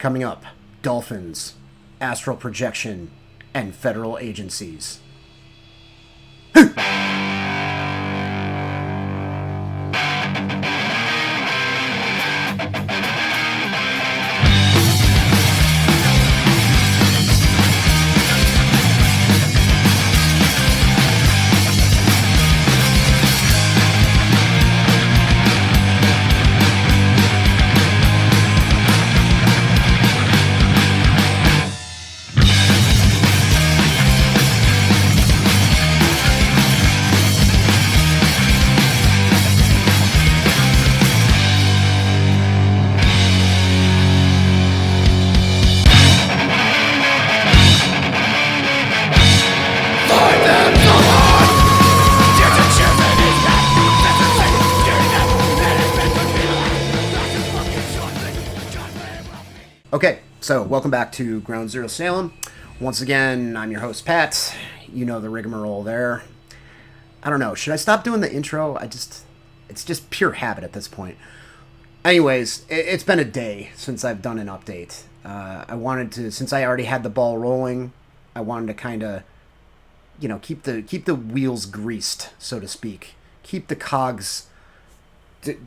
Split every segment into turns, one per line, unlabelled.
Coming up, dolphins, astral projection, and federal agencies. Okay, so welcome back to Ground Zero Salem. Once again, I'm your host, Pat. You know the rigmarole there. I don't know, should I stop doing the intro? It's just pure habit at this point. Anyways, it's been a day since I've done an update. Since I already had the ball rolling, I wanted to kind of, keep the wheels greased, so to speak. Keep the cogs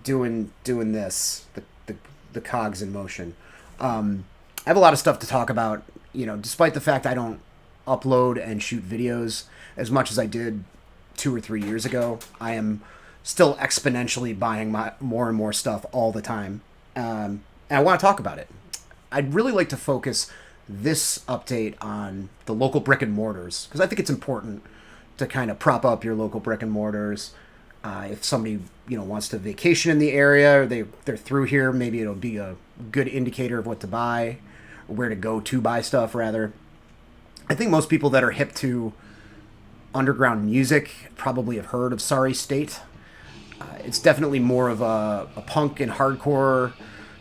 doing this, the cogs in motion. I have a lot of stuff to talk about, despite the fact I don't upload and shoot videos as much as I did 2 or 3 years ago. I am still exponentially buying more and more stuff all the time. And I want to talk about it. I'd really like to focus this update on the local brick and mortars, because I think it's important to kind of prop up your local brick and mortars. If somebody, wants to vacation in the area, or they're through here, maybe it'll be a good indicator of what to buy, or where to go to buy stuff, rather. I think most people that are hip to underground music probably have heard of Sorry State. It's definitely more of a punk and hardcore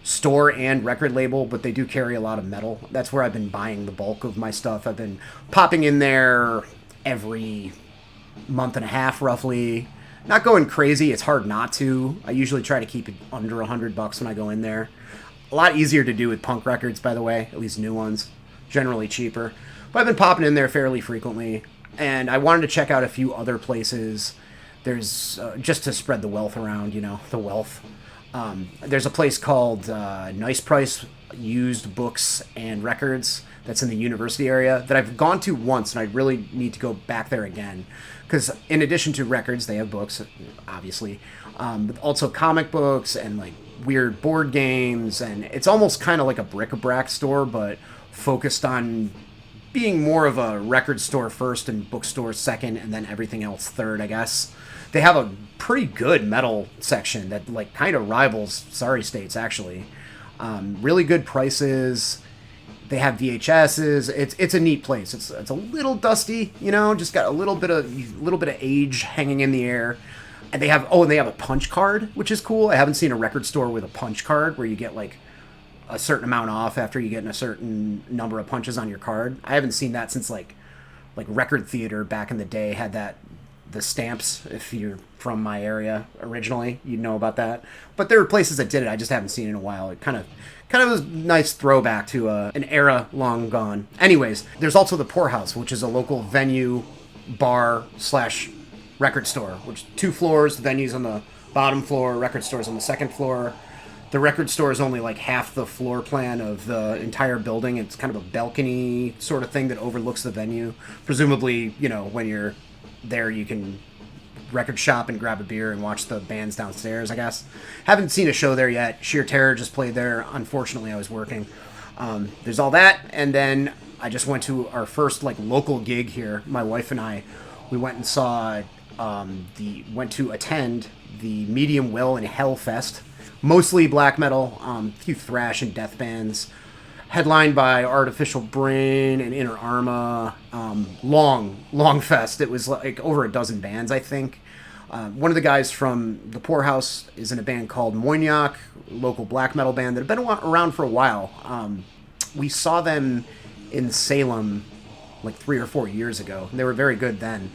store and record label, but they do carry a lot of metal. That's where I've been buying the bulk of my stuff. I've been popping in there every month and a half, roughly. Not going crazy. It's hard not to. I usually try to keep it under $100 when I go in there. A lot easier to do with punk records, by the way, at least new ones. Generally cheaper. But I've been popping in there fairly frequently, and I wanted to check out a few other places. There's, just to spread the wealth around, the wealth. There's a place called Nice Price Used Books and Records that's in the university area that I've gone to once, and I really need to go back there again. Because in addition to records, they have books, obviously, but also comic books and like weird board games, and it's almost kind of like a bric-a-brac store, but focused on being more of a record store first and bookstore second, and then everything else third, I guess. They have a pretty good metal section that like kind of rivals Sorry State's, actually. Really good prices. They have VHSs. It's a neat place. It's a little dusty, just got a little bit of age hanging in the air. And they have a punch card, which is cool. I haven't seen a record store with a punch card where you get like a certain amount off after you get a certain number of punches on your card. I haven't seen that since like Record Theater back in the day had the stamps. If you're from my area originally, you'd know about that. But there are places that did it. I just haven't seen it in a while. It kind of was a nice throwback to an era long gone. Anyways, there's also the Poorhouse, which is a local venue, bar / record store, which 2 floors. The venue's on the bottom floor, record store's on the second floor. The record store is only like half the floor plan of the entire building. It's kind of a balcony sort of thing that overlooks the venue. Presumably, when you're there, you can record shop and grab a beer and watch the bands downstairs, I guess. Haven't seen a show there yet. Sheer Terror just played there. Unfortunately, I was working. There's all that, and then I just went to our first local gig here. My wife and I, we went and saw went to attend the Medium Will and Hellfest. Mostly black metal, a few thrash and death bands. Headlined by Artificial Brain and Inner Arma. Long fest. It was like over a dozen bands, I think. One of the guys from the Poorhouse is in a band called Moignac, local black metal band that have been around for a while. We saw them in Salem like 3 or 4 years ago. They were very good then.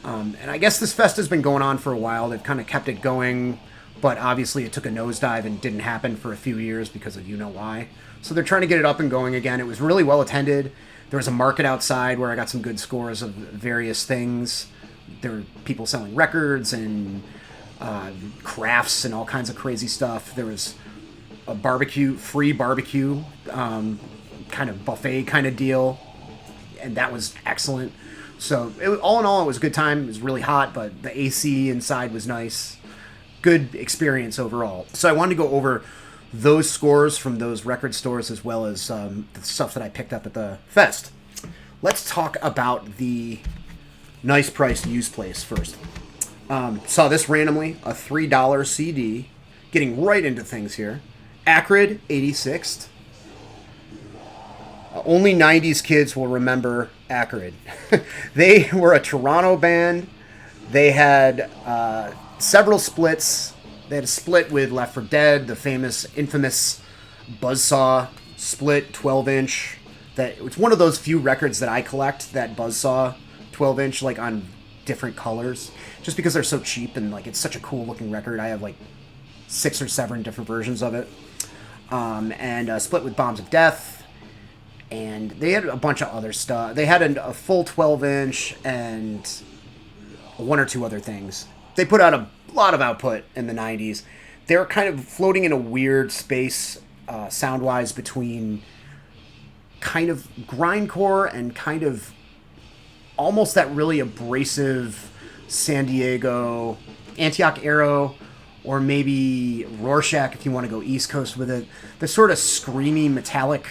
And I guess this fest has been going on for a while. They've kind of kept it going but obviously it took a nosedive and didn't happen for a few years because of why. So they're trying to get it up and going again. It was really well attended. There was a market outside where I got some good scores of various things. There were people selling records and crafts and all kinds of crazy stuff. There was a free barbecue, kind of buffet kind of deal, and that was excellent. So all in all, it was a good time. It was really hot, but the AC inside was nice. Good experience overall. So I wanted to go over those scores from those record stores as well as the stuff that I picked up at the fest. Let's talk about the nice priced used place first. Saw this randomly, a $3 CD. Getting right into things here. Acrid, 86th. Only 90s kids will remember Acrid. They were a Toronto band. They had several splits. They had a split with Left 4 Dead, the infamous Buzzsaw split, 12-inch. It's one of those few records that I collect, that Buzzsaw 12-inch, like on different colors, just because they're so cheap and like it's such a cool looking record. I have like 6 or 7 different versions of it. And a split with Bombs of Death. And they had a bunch of other stuff. They had a full 12-inch and 1 or 2 other things. They put out a lot of output in the 90s. They were kind of floating in a weird space, sound-wise, between kind of grindcore and kind of almost that really abrasive San Diego, Antioch Arrow, or maybe Rorschach if you want to go East Coast with it. The sort of screamy, metallic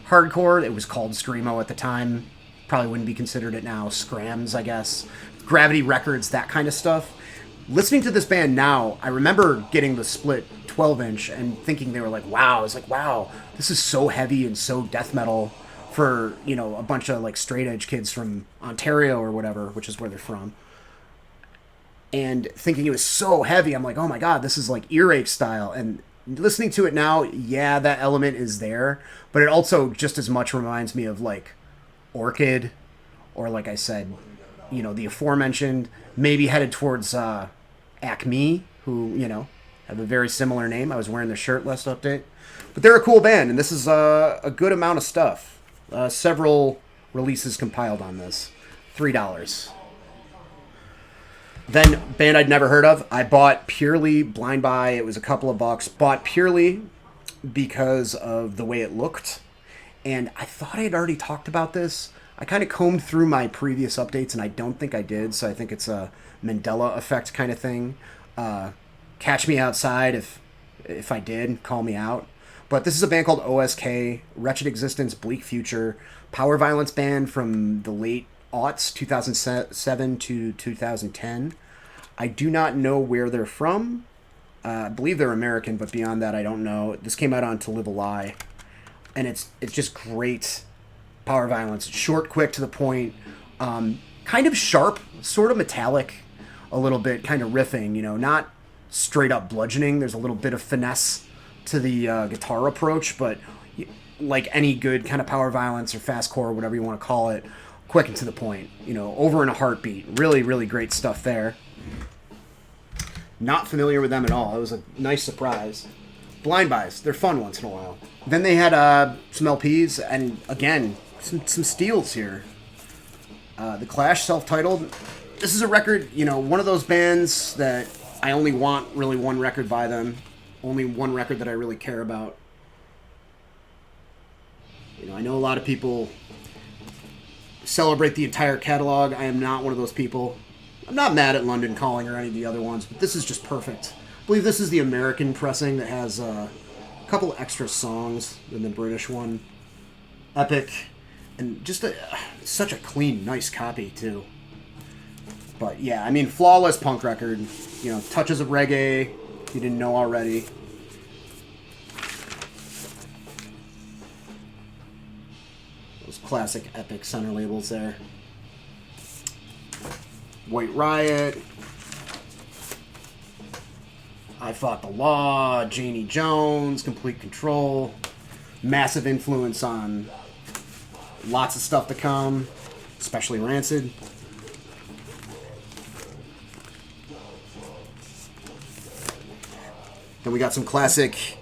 hardcore. It was called Screamo at the time. Probably wouldn't be considered it now. Scrams, I guess. Gravity Records, that kind of stuff. Listening to this band now, I remember getting the split 12-inch and thinking they were like, wow. I was like, wow, this is so heavy and so death metal for, a bunch of like straight edge kids from Ontario or whatever, which is where they're from. And thinking it was so heavy, I'm like, oh my God, this is like earache style. And listening to it now, yeah, that element is there, but it also just as much reminds me of like Orchid, or like I said, the aforementioned, maybe headed towards Acme, who, have a very similar name. I was wearing their shirt last update. But they're a cool band, and this is a good amount of stuff. Several releases compiled on this. $3. Then, band I'd never heard of. I bought purely blind buy. It was a couple of bucks. Bought purely because of the way it looked. And I thought I had already talked about this. I kind of combed through my previous updates, and I don't think I did. So I think it's a Mandela effect kind of thing. Catch me outside if I did. Call me out. But this is a band called OSK, Wretched Existence, Bleak Future, power violence band from the late aughts, 2007 to 2010. I do not know where they're from. I believe they're American, but beyond that, I don't know. This came out on To Live a Lie, and it's just great power violence. Short, quick, to the point, kind of sharp, sort of metallic, a little bit, kind of riffing, not straight up bludgeoning. There's a little bit of finesse to the guitar approach, but like any good kind of power violence or fastcore, whatever you want to call it, quick and to the point, over in a heartbeat. Really, really great stuff there. Not familiar with them at all. It was a nice surprise. Blind buys, they're fun once in a while. Then they had some LPs, and again, some steals here. The Clash, self-titled. This is a record, one of those bands that I only want really one record by them. Only one record that I really care about. I know a lot of people celebrate the entire catalog. I am not one of those people. I'm not mad at London Calling or any of the other ones, but this is just perfect. I believe this is the American pressing that has a couple extra songs than the British one. Epic. And just such a clean, nice copy, too. But yeah, flawless punk record. Touches of reggae, if you didn't know already. Those classic epic center labels there. White Riot. I Fought the Law, Janie Jones, Complete Control. Massive influence on lots of stuff to come, especially Rancid. Then we got some classic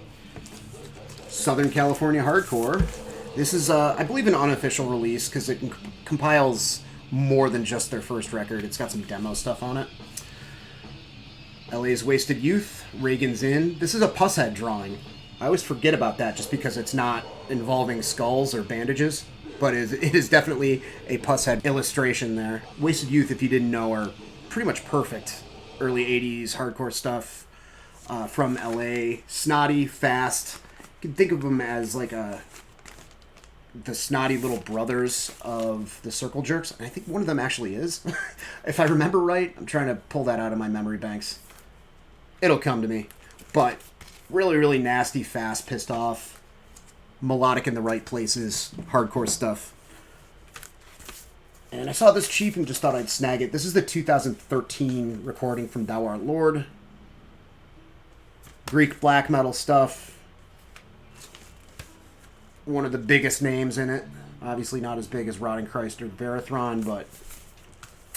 Southern California hardcore. This is, I believe, an unofficial release because it compiles more than just their first record. It's got some demo stuff on it. LA's Wasted Youth, Reagan's Inn. This is a Pusshead drawing. I always forget about that just because it's not involving skulls or bandages, but it is definitely a Pusshead illustration there. Wasted Youth, if you didn't know, are pretty much perfect early 80s hardcore stuff from LA. Snotty, fast. You can think of them as like the snotty little brothers of the Circle Jerks. And I think one of them actually is. If I remember right, I'm trying to pull that out of my memory banks. It'll come to me. But really, really nasty, fast, pissed off, melodic in the right places, hardcore stuff. And I saw this cheap and just thought I'd snag it. This is the 2013 recording from Thou Art Lord. Greek black metal stuff. One of the biggest names in it. Obviously not as big as Rotting Christ or Verathron, but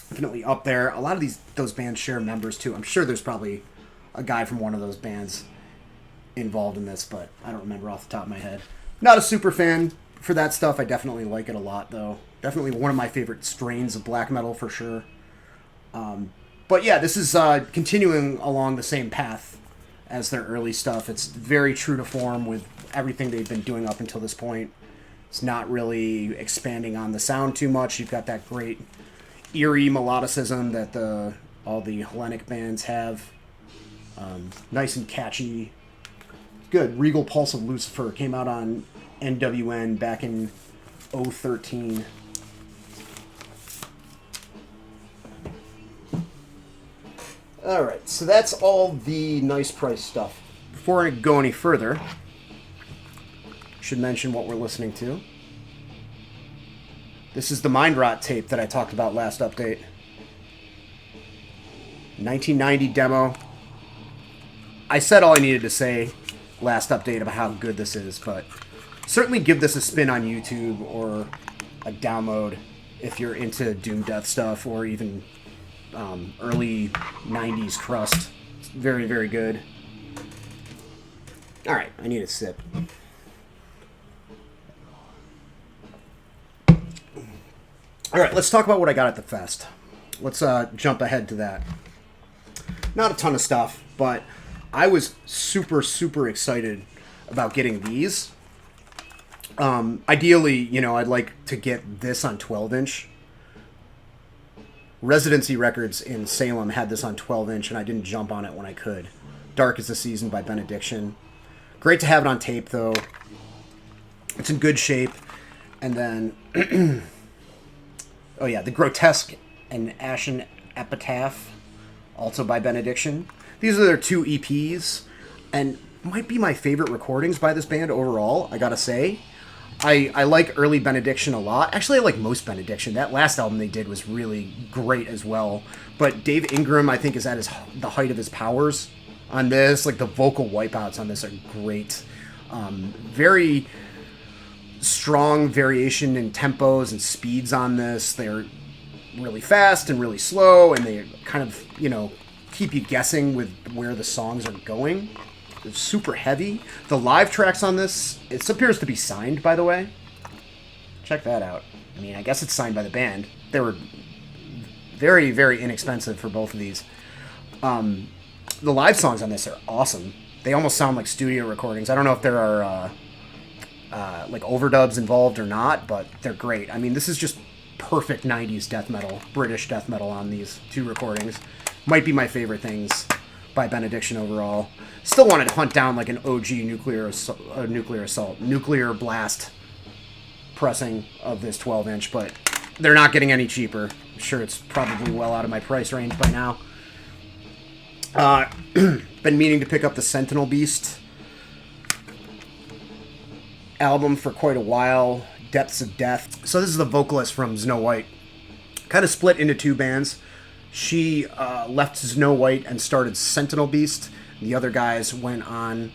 definitely up there. A lot of those bands share members too. I'm sure there's probably a guy from one of those bands involved in this, but I don't remember off the top of my head. Not a super fan for that stuff. I definitely like it a lot, though. Definitely one of my favorite strains of black metal, for sure. But yeah, this is continuing along the same path as their early stuff. It's very true to form with everything they've been doing up until this point. It's not really expanding on the sound too much. You've got that great eerie melodicism that all the Hellenic bands have. Nice and catchy. Good. Regal Pulse of Lucifer came out on NWN back in 2013. Alright, so that's all the nice price stuff. Before I go any further, I should mention what we're listening to. This is the Mind Rot tape that I talked about last update. 1990 demo. I said all I needed to say last update about how good this is, but certainly give this a spin on YouTube or a download if you're into Doom Death stuff or even early 90s crust. It's very, very good. Alright, I need a sip. Alright, let's talk about what I got at the fest. Let's jump ahead to that. Not a ton of stuff, but I was super, super excited about getting these. Ideally, I'd like to get this on 12-inch. Residency Records in Salem had this on 12-inch, and I didn't jump on it when I could. Dark is the Season by Benediction. Great to have it on tape, though. It's in good shape. And then, oh yeah, The Grotesque and Ashen Epitaph, also by Benediction. These are their 2 EPs, and might be my favorite recordings by this band overall, I gotta say. I like early Benediction a lot. Actually, I like most Benediction. That last album they did was really great as well. But Dave Ingram, I think, is at the height of his powers on this. Like, the vocal wipeouts on this are great. Very strong variation in tempos and speeds on this. They're really fast and really slow, and they kind of, keep you guessing with where the songs are going. It's super heavy. The live tracks on this, it appears to be signed, by the way. Check that out. I mean, I guess it's signed by the band. They were very, very inexpensive for both of these. The live songs on this are awesome. They almost sound like studio recordings. I don't know if there are like overdubs involved or not, but they're great. I mean, this is just perfect 90s death metal, British death metal on these 2 recordings. Might be my favorite things by Benediction overall. Still wanted to hunt down like an OG nuclear blast pressing of this 12-inch, but they're not getting any cheaper. I'm sure it's probably well out of my price range by now. Been meaning to pick up the Sentinel Beast album for quite a while, Depths of Death. So this is the vocalist from Snow White. Kind of split into 2 bands. She left Snow White and started Sentinel Beast. The other guys went on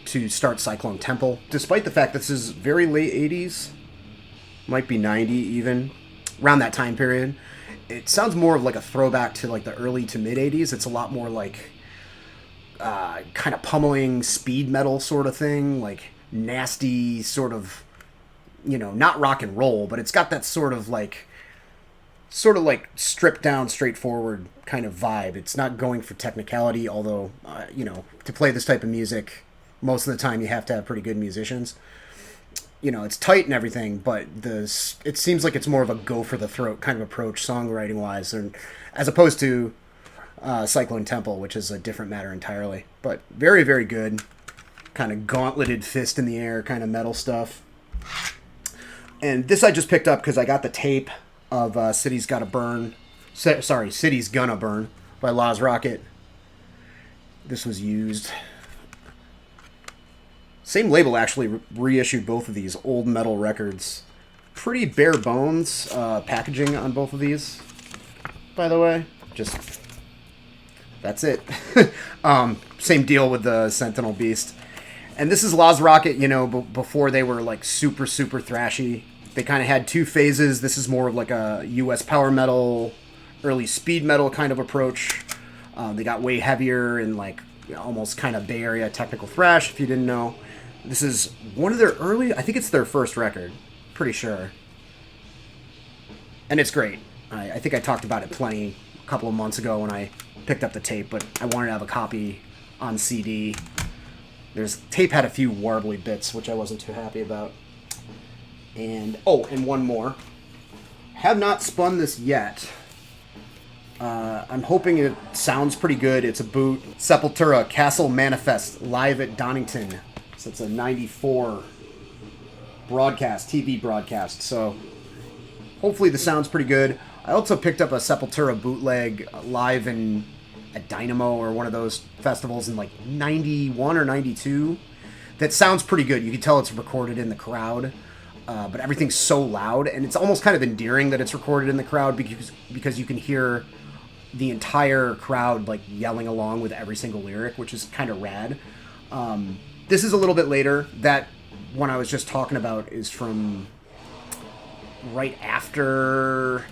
to start Cyclone Temple. Despite the fact this is very late 80s, might be 90 even, around that time period, it sounds more of like a throwback to like the early to mid 80s. It's a lot more like kind of pummeling speed metal sort of thing, like nasty sort of, you know, not rock and roll, but it's got that sort of like stripped down, straightforward kind of vibe. It's not going for technicality, although, you know, to play this type of music, most of the time you have to have pretty good musicians. You know, it's tight and everything, but it seems like it's more of a go for the throat kind of approach, songwriting wise, as opposed to Cyclone Temple, which is a different matter entirely. But very, very good, kind of gauntleted fist in the air kind of metal stuff. And this I just picked up because I got the tape of City's Gonna Burn by Laaz Rockit. This was used. Same label actually reissued both of these old metal records. Pretty bare bones packaging on both of these, by the way. Just, that's it. Same deal with the Sentinel Beast. And this is Laaz Rockit, you know, before they were like super, super thrashy. They kind of had two phases. This is more of like a US power metal, early speed metal kind of approach. They got way heavier and like, you know, almost kind of Bay Area technical thrash, if you didn't know. This is one of their early, I think it's their first record, pretty sure. And it's great. I think I talked about it plenty a couple of months ago when I picked up the tape, but I wanted to have a copy on CD. Tape had a few warbly bits, which I wasn't too happy about. And, oh, and one more. Have not spun this yet. I'm hoping it sounds pretty good. It's a boot. Sepultura Castle Manifest live at Donington. So it's a 94 broadcast, TV broadcast. So hopefully the sound's pretty good. I also picked up a Sepultura bootleg live at Dynamo or one of those festivals in like 91 or 92. That sounds pretty good. You can tell it's recorded in the crowd. But everything's so loud, and it's almost kind of endearing that it's recorded in the crowd because you can hear the entire crowd like yelling along with every single lyric, which is kind of rad. This is a little bit later. That one I was just talking about is from right after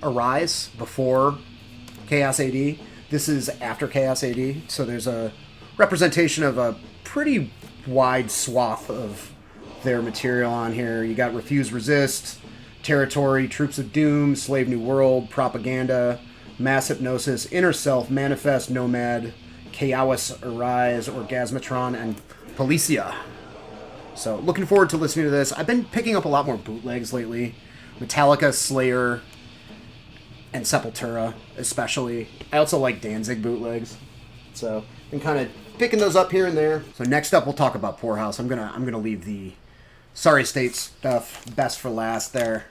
Arise, before Chaos AD. This is after Chaos AD, so there's a representation of a pretty wide swath of their material on here. You got Refuse Resist, Territory, Troops of Doom, Slave New World, Propaganda, Mass Hypnosis, Inner Self, Manifest, Nomad, Chaos Arise, Orgasmatron, and Policia. So looking forward to listening to this. I've been picking up a lot more bootlegs lately. Metallica, Slayer, and Sepultura especially. I also like Danzig bootlegs. So been kind of picking those up here and there. So next up we'll talk about Poorhouse. I'm gonna leave the Sorry State stuff best for last there.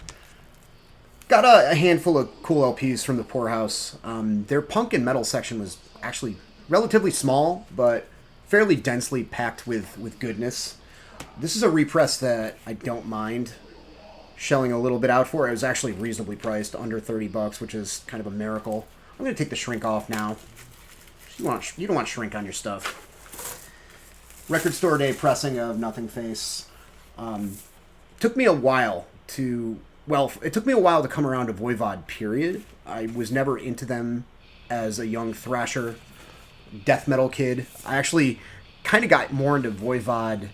Got a handful of cool LPs from the Poorhouse. Their punk and metal section was actually relatively small, but fairly densely packed with goodness. This is a repress that I don't mind shelling a little bit out for. It was actually reasonably priced, under $30, which is kind of a miracle. I'm going to take the shrink off now. You don't want shrink on your stuff. Record Store Day pressing of Nothing Face. Took me a while to come around to Voivod, period. I was never into them as a young thrasher death metal kid. I actually kind of got more into Voivod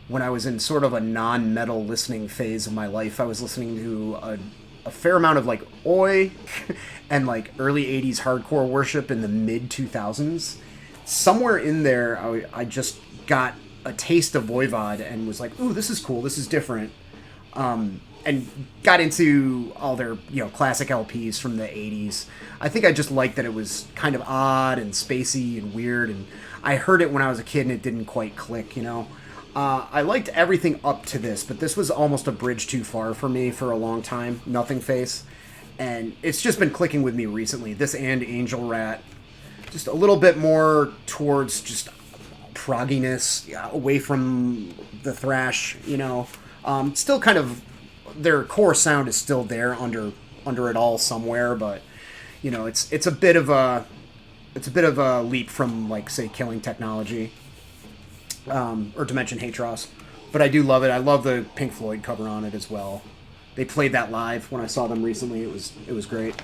when I was in sort of a non-metal listening phase of my life. I was listening to a fair amount of like Oi and like early 80s hardcore worship in the mid 2000s. Somewhere in there, I just got a taste of Voivod and was like, ooh, this is cool, this is different. And got into all their, classic LPs from the 80s. I think I just liked that it was kind of odd and spacey and weird, and I heard it when I was a kid and it didn't quite click, I liked everything up to this, but this was almost a bridge too far for me for a long time, Nothing Face. And it's just been clicking with me recently. This and Angel Rat. Just a little bit more towards just progginess, away from the thrash, Still kind of, their core sound is still there under it all somewhere, but, it's a bit of a leap from, like, say, Killing Technology. Or Dimension Hatros. But I do love it. I love the Pink Floyd cover on it as well. They played that live when I saw them recently. It was great.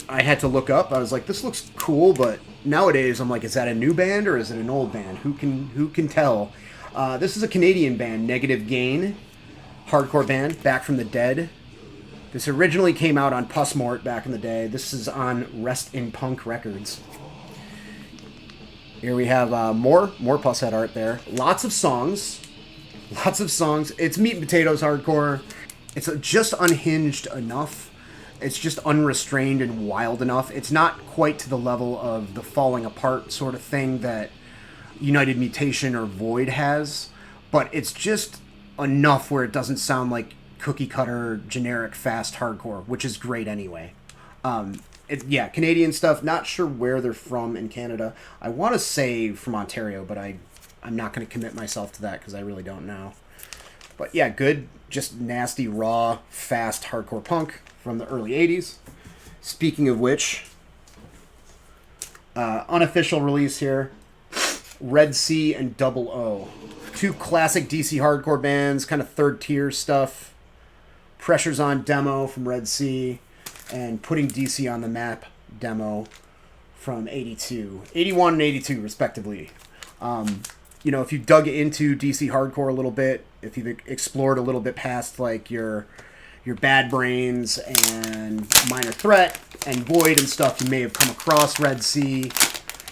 I had to look up. I was like, this looks cool, but nowadays I'm like, is that a new band or is it an old band? Who can tell? This is a Canadian band, Negative Gain, hardcore band, back from the dead. This originally came out on Puss Mort back in the day. This is on Rest in Punk Records. Here we have more Pusshead art there. Lots of songs. It's meat and potatoes hardcore. It's just unhinged enough. It's just unrestrained and wild enough. It's not quite to the level of the falling apart sort of thing that United Mutation or Void has, but it's just enough where it doesn't sound like cookie cutter, generic, fast hardcore, which is great anyway. Canadian stuff. Not sure where they're from in Canada. I want to say from Ontario, but I'm not going to commit myself to that because I really don't know. But yeah, good, just nasty, raw, fast hardcore punk from the early 80s. Speaking of which, unofficial release here, Red Sea and Double O. Two classic DC hardcore bands, kind of third tier stuff. Pressure's On demo from Red Sea, and Putting DC on the Map demo from 82. 81 and 82, respectively. If you dug into DC hardcore a little bit, if you've explored a little bit past like your Bad Brains and Minor Threat and Void and stuff, you may have come across Red Sea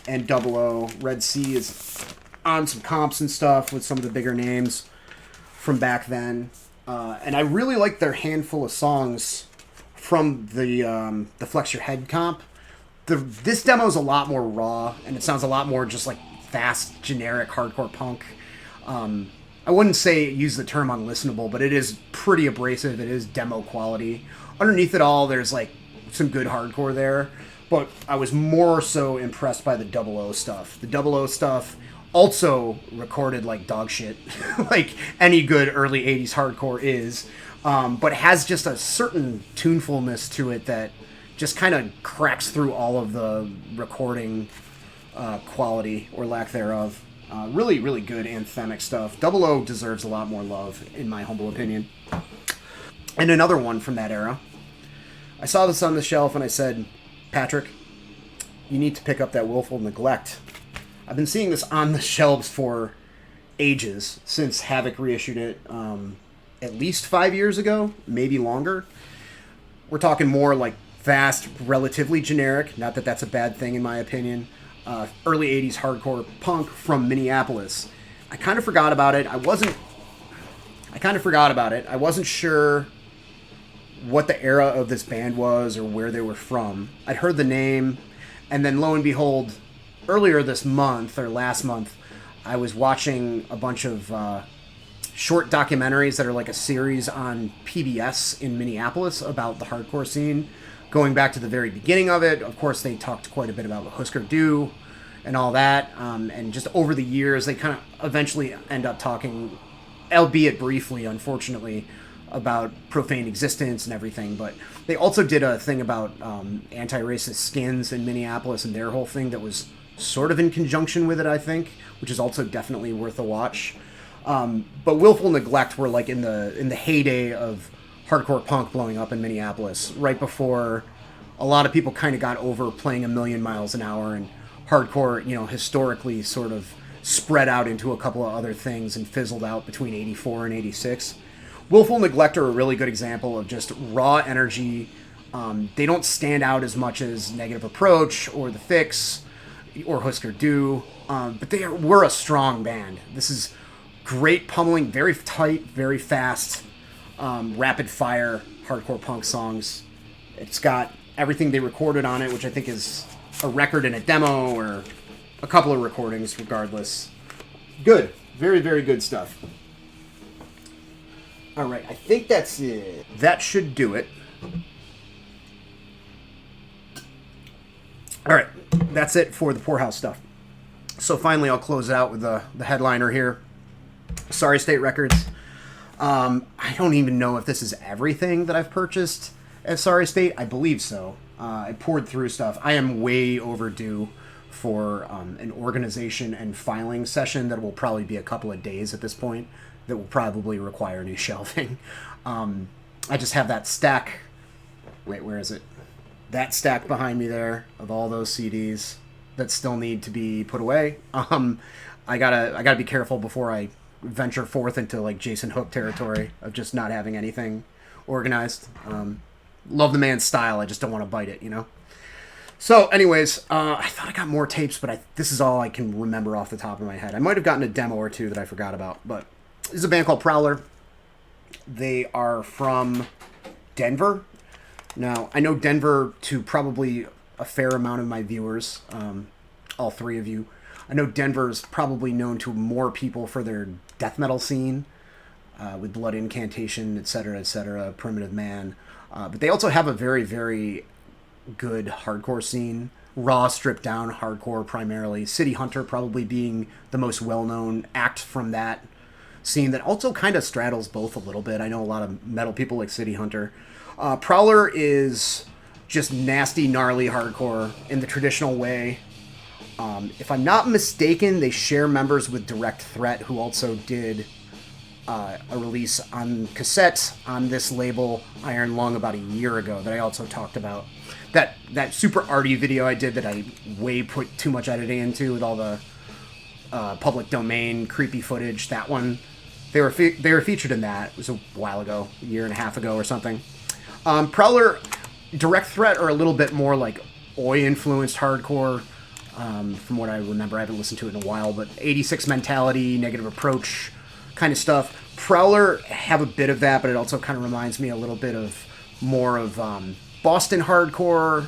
and Double O. Red Sea is on some comps and stuff with some of the bigger names from back then. And I really like their handful of songs from the Flex Your Head comp. This demo is a lot more raw, and it sounds a lot more just like fast, generic hardcore punk. I wouldn't say use the term unlistenable, but it is pretty abrasive. It is demo quality. Underneath it all, there's like some good hardcore there, but I was more so impressed by the Double O stuff. The Double O stuff also recorded like dog shit, like any good early 80s hardcore is, but has just a certain tunefulness to it that just kind of cracks through all of the recording quality or lack thereof. Really, really good anthemic stuff. Double O deserves a lot more love, in my humble opinion. And another one from that era. I saw this on the shelf and I said, Patrick, you need to pick up that Willful Neglect. I've been seeing this on the shelves for ages, since Havoc reissued it at least 5 years ago, maybe longer. We're talking more like fast, relatively generic. Not that that's a bad thing in my opinion. Early 80s hardcore punk from Minneapolis. I kind of forgot about it. I wasn't sure what the era of this band was or where they were from. I'd heard the name, and then lo and behold, earlier this month or last month, I was watching a bunch of short documentaries that are like a series on PBS in Minneapolis about the hardcore scene, going back to the very beginning of it. Of course, they talked quite a bit about Husker Du and all that, and just over the years, they kind of eventually end up talking, albeit briefly, unfortunately, about Profane Existence and everything. But they also did a thing about anti-racist skins in Minneapolis and their whole thing that was sort of in conjunction with it, I think, which is also definitely worth a watch. But Willful Neglect were like in the heyday of hardcore punk blowing up in Minneapolis, right before a lot of people kind of got over playing a million miles an hour, and hardcore, historically sort of spread out into a couple of other things and fizzled out between 84 and 86. Willful Neglect are a really good example of just raw energy. They don't stand out as much as Negative Approach or The Fix or Husker Du, but we're a strong band. This is great pummeling, very tight, very fast, rapid fire hardcore punk songs. It's got everything they recorded on it, which I think is a record and a demo or a couple of recordings regardless. Good. Very, very good stuff. All right, I think that's it. That should do it. All right, that's it for the Poorhouse stuff. So finally, I'll close it out with the headliner here. Sorry State Records. I don't even know if this is everything that I've purchased at Sorry State. I believe so. I poured through stuff. I am way overdue for an organization and filing session that will probably be a couple of days at this point, that will probably require new shelving. I just have that stack. Wait, where is it? that stack behind me there of all those CDs that still need to be put away. I gotta be careful before I venture forth into like Jason Hook territory of just not having anything organized. Love the man's style. I just don't want to bite it, you know. So, anyways, I thought I got more tapes, but this is all I can remember off the top of my head. I might have gotten a demo or two that I forgot about, but this is a band called Prowler. They are from Denver. Now, I know Denver to probably a fair amount of my viewers, all three of you. I know Denver's probably known to more people for their death metal scene, with Blood Incantation, etc., Primitive Man. But they also have a very, very good hardcore scene. Raw, stripped down hardcore primarily. City Hunter probably being the most well-known act from that scene that also kind of straddles both a little bit. I know a lot of metal people like City Hunter. Prowler is just nasty, gnarly hardcore in the traditional way. If I'm not mistaken, they share members with Direct Threat, who also did a release on cassette on this label, Iron Lung, about a year ago that I also talked about. That super arty video I did that I way put too much editing into with all the public domain creepy footage. That one, they were featured in that. It was a while ago, a year and a half ago or something. Prowler, Direct Threat are a little bit more like Oi-influenced hardcore, from what I remember. I haven't listened to it in a while, but 86 Mentality, Negative Approach kind of stuff. Prowler have a bit of that, but it also kind of reminds me a little bit of more of Boston hardcore,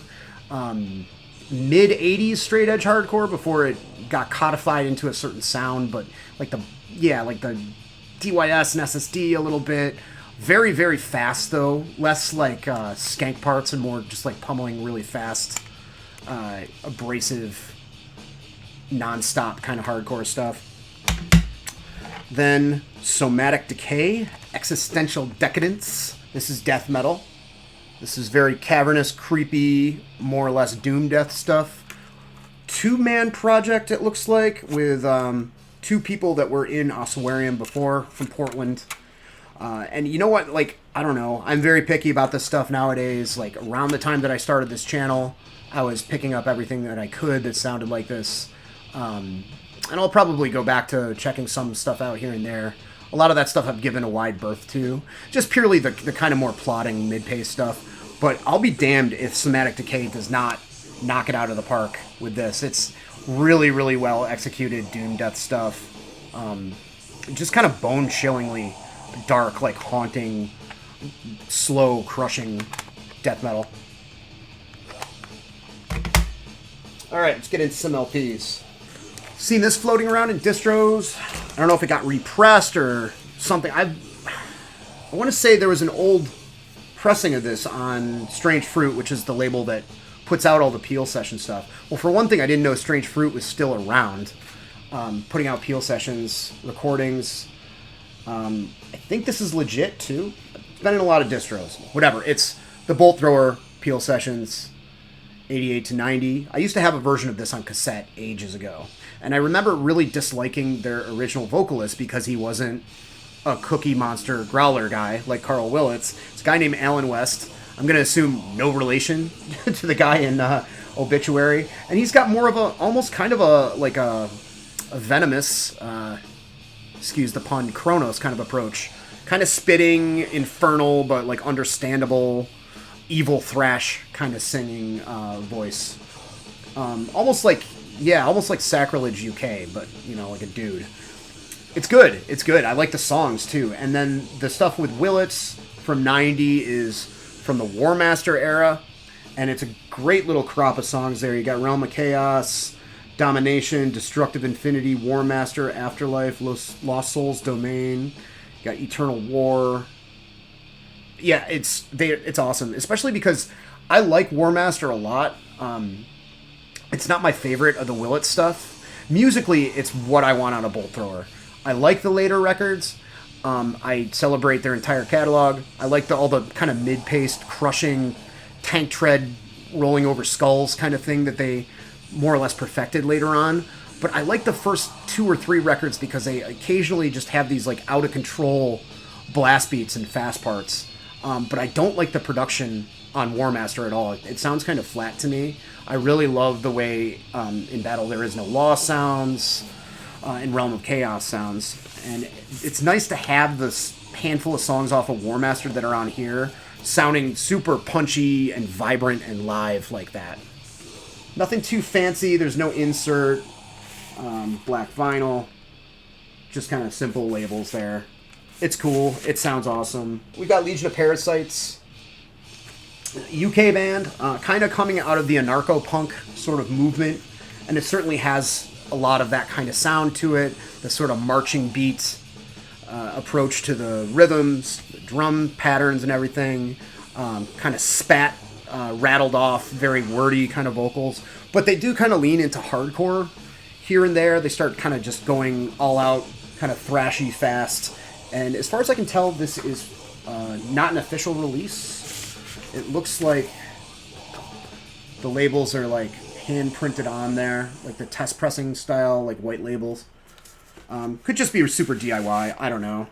mid-80s straight edge hardcore before it got codified into a certain sound, but like the DYS and SSD a little bit. Very, very fast, though. Less like skank parts and more just like pummeling really fast, abrasive, non-stop kind of hardcore stuff. Then Somatic Decay, Existential Decadence. This is death metal. This is very cavernous, creepy, more or less doom death stuff. Two-man project, it looks like, with two people that were in Ossuarium before from Portland. And you know what, like, I don't know, I'm very picky about this stuff nowadays. Like, around the time that I started this channel, I was picking up everything that I could that sounded like this. And I'll probably go back to checking some stuff out here and there. A lot of that stuff I've given a wide berth to. Just purely the kind of more plodding, mid-paced stuff. But I'll be damned if Somatic Decay does not knock it out of the park with this. It's really, really well executed doom death stuff. Just kind of bone-chillingly dark, like haunting, slow, crushing death metal. Alright, let's get into some LPs. Seen this floating around in distros. I don't know if it got repressed or something. I want to say there was an old pressing of this on Strange Fruit, which is the label that puts out all the Peel Session stuff. Well, for one thing, I didn't know Strange Fruit was still around, putting out Peel Sessions, recordings. I think this is legit, too. It's been in a lot of distros. Whatever. It's the Bolt Thrower Peel Sessions, 88 to 90. I used to have a version of this on cassette ages ago. And I remember really disliking their original vocalist because he wasn't a Cookie Monster growler guy like Carl Willits. It's a guy named Alan West. I'm going to assume no relation to the guy in Obituary. And he's got more of a, almost kind of a venomous, excuse the pun, Kronos kind of approach. Kind of spitting, infernal, but like understandable, evil thrash kind of singing voice. Almost like Sacrilege UK, but, you know, like a dude. It's good. It's good. I like the songs, too. And then the stuff with Willits from 90 is from the War Master era, and it's a great little crop of songs there. You got Realm of Chaos, Domination, Destructive Infinity, War Master, Afterlife, Lost Souls Domain. You got Eternal War. Yeah, it's awesome, especially because I like War Master a lot. It's not my favorite of the Willits stuff. Musically, it's what I want on a Bolt Thrower. I like the later records. I celebrate their entire catalog. I like all the kind of mid-paced, crushing, tank tread, rolling over skulls kind of thing that they more or less perfected later on. But I like the first 2 or 3 records because they occasionally just have these like out-of-control blast beats and fast parts. But I don't like the production on War Master at all. It sounds kind of flat to me. I really love the way in Battle There Is No Law sounds, in Realm of Chaos sounds. And it's nice to have this handful of songs off of War Master that are on here sounding super punchy and vibrant and live like that. Nothing too fancy. There's no insert, black vinyl. Just kind of simple labels there. It's cool. It sounds awesome. We got Legion of Parasites. UK band, kind of coming out of the anarcho-punk sort of movement. And it certainly has a lot of that kind of sound to it. The sort of marching beat approach to the rhythms, the drum patterns and everything. Kind of spat, rattled off, very wordy kind of vocals. But they do kind of lean into hardcore here and there. They start kind of just going all out, kind of thrashy fast. And as far as I can tell, this is not an official release. It looks like the labels are like hand printed on there, like the test pressing style, like white labels. Could just be super DIY. I don't know.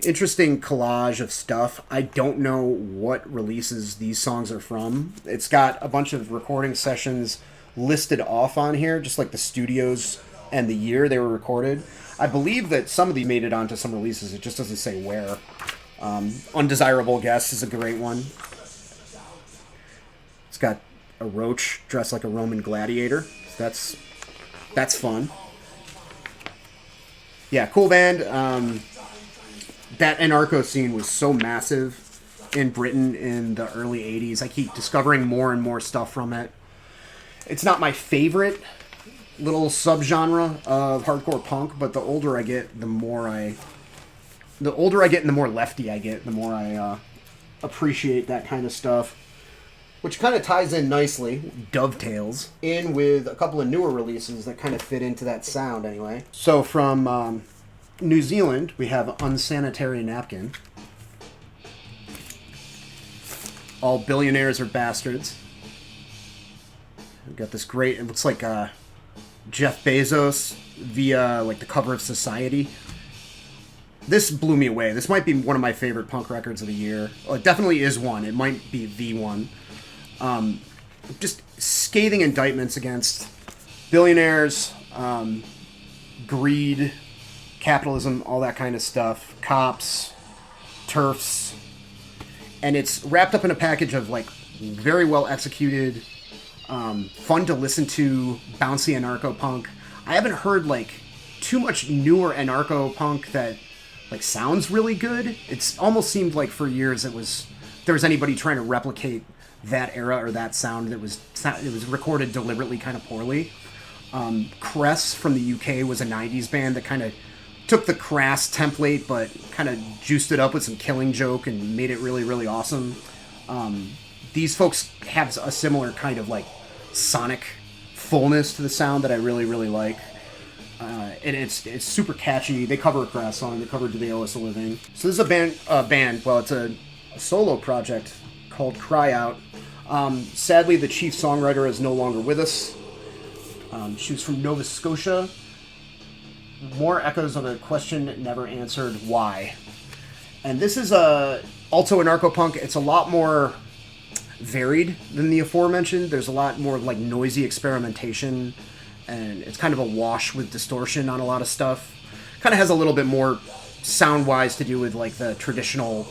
Interesting collage of stuff. I don't know what releases these songs are from. It's got a bunch of recording sessions listed off on here, just like the studios and the year they were recorded. I believe that some of these made it onto some releases. It just doesn't say where. Undesirable Guest is a great one. It's got a roach dressed like a Roman gladiator. So that's fun. Yeah, cool band. That anarcho scene was so massive in Britain in the early 80s. I keep discovering more and more stuff from it. It's not my favorite little subgenre of hardcore punk, but the older I get, the more and the more lefty I get, the more I appreciate that kind of stuff. Which kind of ties in nicely, dovetails, in with a couple of newer releases that kind of fit into that sound anyway. So from New Zealand, we have Unsanitary Napkin. All billionaires are bastards. We've got this great, it looks like Jeff Bezos via like the cover of Society. This blew me away. This might be one of my favorite punk records of the year. Well, it definitely is one. It might be the one. Just scathing indictments against billionaires, greed, capitalism, all that kind of stuff, cops, TERFs, and it's wrapped up in a package of like very well executed, fun to listen to, bouncy anarcho punk. I haven't heard like too much newer anarcho punk that like sounds really good. It's almost seemed like for years there was anybody trying to replicate that era or that sound it was recorded deliberately kind of poorly. Cress from the UK was a 90s band that kind of took the Crass template but kind of juiced it up with some Killing Joke and made it really, really awesome. These folks have a similar kind of like sonic fullness to the sound that I really, really like. And it's super catchy. They cover a Crass song. They covered Do They Owe Us a Living. So this is a band. Well, it's a solo project called Cry Out. Sadly, the chief songwriter is no longer with us. She was from Nova Scotia. More echoes of a question never answered, why? And this is also anarcho-punk. It's a lot more varied than the aforementioned. There's a lot more like noisy experimentation, and it's kind of a wash with distortion on a lot of stuff. Kind of has a little bit more sound-wise to do with like the traditional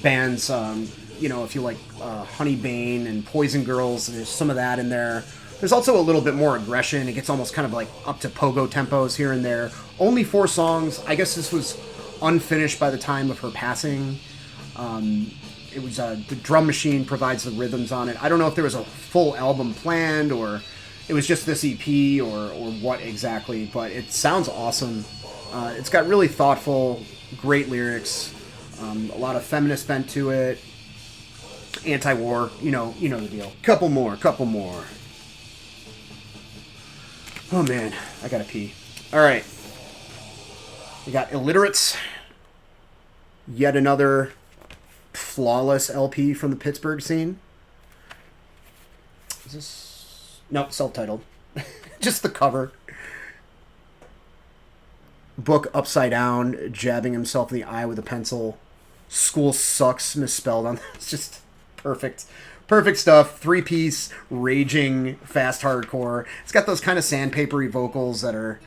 bands. If you like Honeybane and Poison Girls, there's some of that in there. There's also a little bit more aggression. It gets almost kind of like up to pogo tempos here and there. Only 4 songs. I guess this was unfinished by the time of her passing. It was the drum machine provides the rhythms on it. I don't know if there was a full album planned or it was just this EP or what exactly, but it sounds awesome. It's got really thoughtful, great lyrics, a lot of feminist bent to it, anti-war, you know the deal. Couple more. Oh man, I gotta pee. Alright. We got Illiterates. Yet another flawless LP from the Pittsburgh scene. Is this... Nope, self-titled. Just the cover. Book upside down, jabbing himself in the eye with a pencil. school sucks misspelled on. It's just perfect. Perfect stuff. 3-piece, raging, fast hardcore. It's got those kind of sandpapery vocals that are...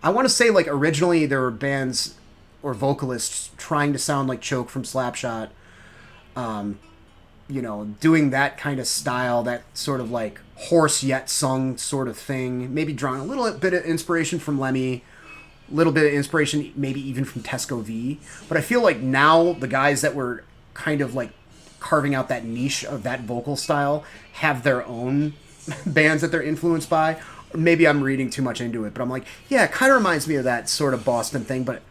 I want to say, like, originally there were bands or vocalists trying to sound like Choke from Slapshot. You know, doing that kind of style, that sort of, like, hoarse yet sung sort of thing. Maybe drawing a little bit of inspiration from Lemmy. A little bit of inspiration maybe even from Tesco V. But I feel like now the guys that were kind of, like, carving out that niche of that vocal style have their own bands that they're influenced by. Maybe I'm reading too much into it, but I'm like, yeah, it kind of reminds me of that sort of Boston thing, but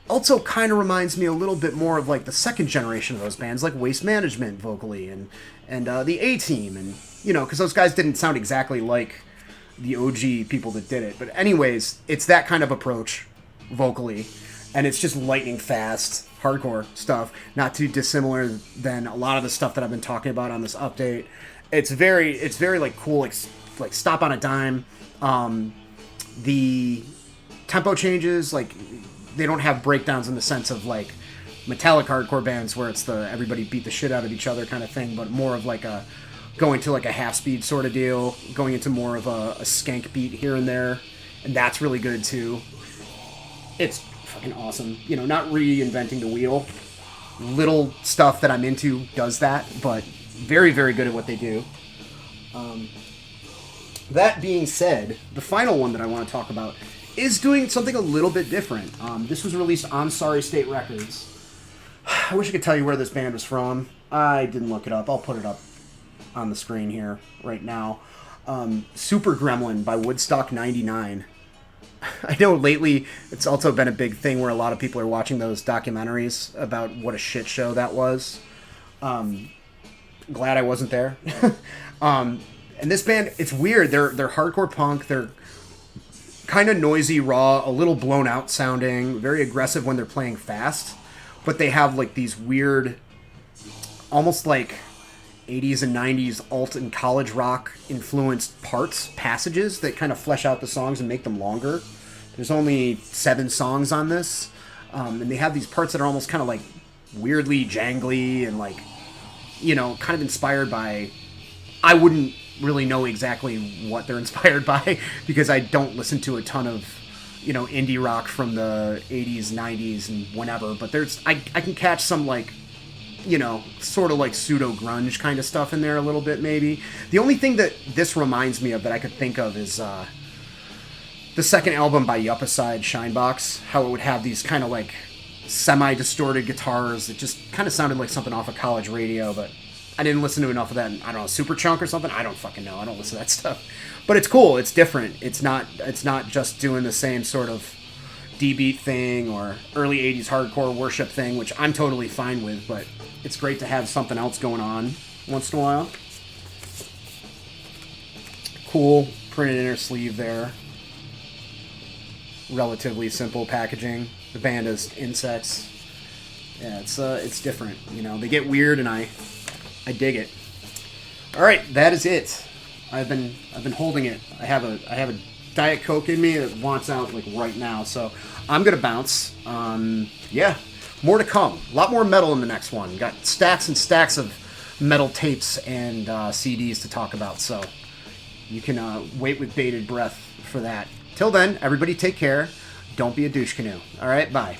also kind of reminds me a little bit more of like the second generation of those bands, like Waste Management vocally, and the A-Team, and you know, because those guys didn't sound exactly like the OG people that did it. But anyways, it's that kind of approach vocally, and it's just lightning fast hardcore stuff, not too dissimilar than a lot of the stuff that I've been talking about on this update. It's very like cool, like Stop on a Dime. The tempo changes, like, they don't have breakdowns in the sense of like metallic hardcore bands where it's the everybody beat the shit out of each other kind of thing, but more of like a going to like a half speed sort of deal, going into more of a skank beat here and there, and that's really good too. It's fucking awesome. You know, not reinventing the wheel. Little stuff that I'm into does that, but very, very good at what they do. That being said, the final one that I want to talk about is doing something a little bit different. This was released on Sorry State Records. I wish I could tell you where this band was from. I didn't look it up. I'll put it up on the screen here right now. Super Gremlin by Woodstock 99. I know lately it's also been a big thing where a lot of people are watching those documentaries about what a shit show that was. Glad I wasn't there. And this band, it's weird. They're hardcore punk. They're kind of noisy, raw, a little blown out sounding, very aggressive when they're playing fast. But they have like these weird, almost like 80s and 90s alt and college rock influenced passages that kind of flesh out the songs and make them longer. There's only 7 songs on this. And they have these parts that are almost kind of like weirdly jangly and like, you know, kind of inspired by... I wouldn't really know exactly what they're inspired by because I don't listen to a ton of, you know, indie rock from the 80s, 90s, and whenever. But I can catch some, like, you know, sort of like pseudo-grunge kind of stuff in there a little bit, maybe. The only thing that this reminds me of that I could think of is the second album by Yupicide, Shinebox, how it would have these kind of, like, semi-distorted guitars that just kind of sounded like something off of college radio, but I didn't listen to enough of that. I don't know, Superchunk or something? I don't fucking know. I don't listen to that stuff. But it's cool. It's different. It's not just doing the same sort of D-beat thing or early 80s hardcore worship thing, which I'm totally fine with, but it's great to have something else going on once in a while. Cool printed inner sleeve there. Relatively simple packaging. The band is Insects. Yeah, it's different. You know, they get weird and I dig it. All right, that is it. I've been holding it. I have a Diet Coke in me that wants out like right now, so I'm gonna bounce. Yeah, more to come. A lot more metal in the next one. Got stacks and stacks of metal tapes and CDs to talk about, so you can wait with bated breath for that. Till then, everybody take care. Don't be a douche canoe. All right, bye.